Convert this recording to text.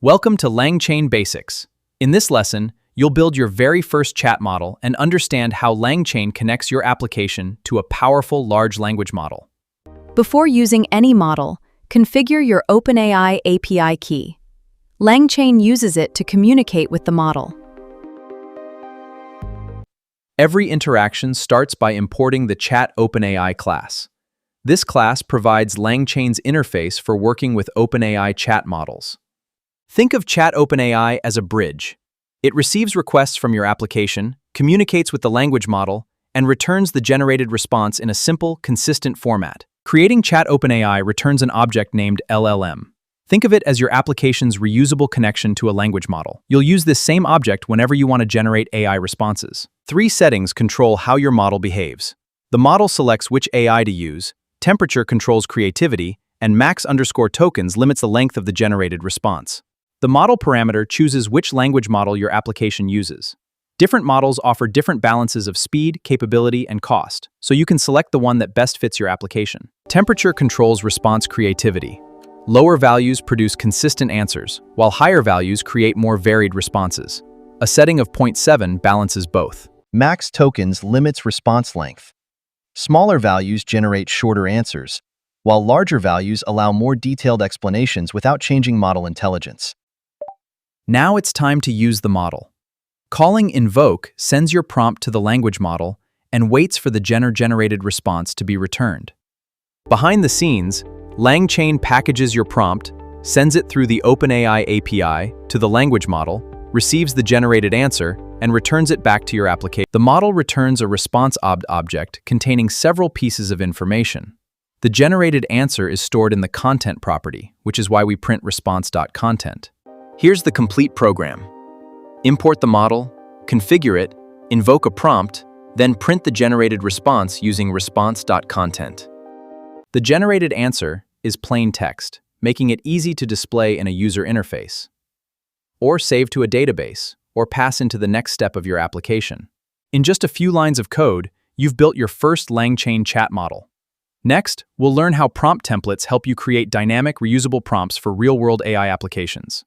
Welcome to LangChain Basics. In this lesson, you'll build your very first chat model and understand how LangChain connects your application to a powerful large language model. Before using any model, configure your OpenAI API Key. LangChain uses it to communicate with the model. Every interaction starts by importing the ChatOpenAI class. This class provides LangChain's interface for working with OpenAI chat models. Think of ChatOpenAI as a bridge. It receives requests from your application, communicates with the language model, and returns the generated response in a simple, consistent format. Creating ChatOpenAI returns an object named LLM. Think of it as your application's reusable connection to a language model. You'll use this same object whenever you want to generate AI responses. 3 settings control how your model behaves. The model selects which AI to use, temperature controls creativity, and max_tokens limits the length of the generated response. The model parameter chooses which language model your application uses. Different models offer different balances of speed, capability, and cost, so you can select the one that best fits your application. Temperature controls response creativity. Lower values produce consistent answers, while higher values create more varied responses. A setting of 0.7 balances both. Max tokens limits response length. Smaller values generate shorter answers, while larger values allow more detailed explanations without changing model intelligence. Now it's time to use the model. Calling invoke sends your prompt to the language model and waits for the generated response to be returned. Behind the scenes, LangChain packages your prompt, sends it through the OpenAI API to the language model, receives the generated answer, and returns it back to your application. The model returns a response object containing several pieces of information. The generated answer is stored in the content property, which is why we print response.content. Here's the complete program. Import the model, configure it, invoke a prompt, then print the generated response using response.content. The generated answer is plain text, making it easy to display in a user interface, or save to a database, or pass into the next step of your application. In just a few lines of code, you've built your first LangChain chat model. Next, we'll learn how prompt templates help you create dynamic, reusable prompts for real-world AI applications.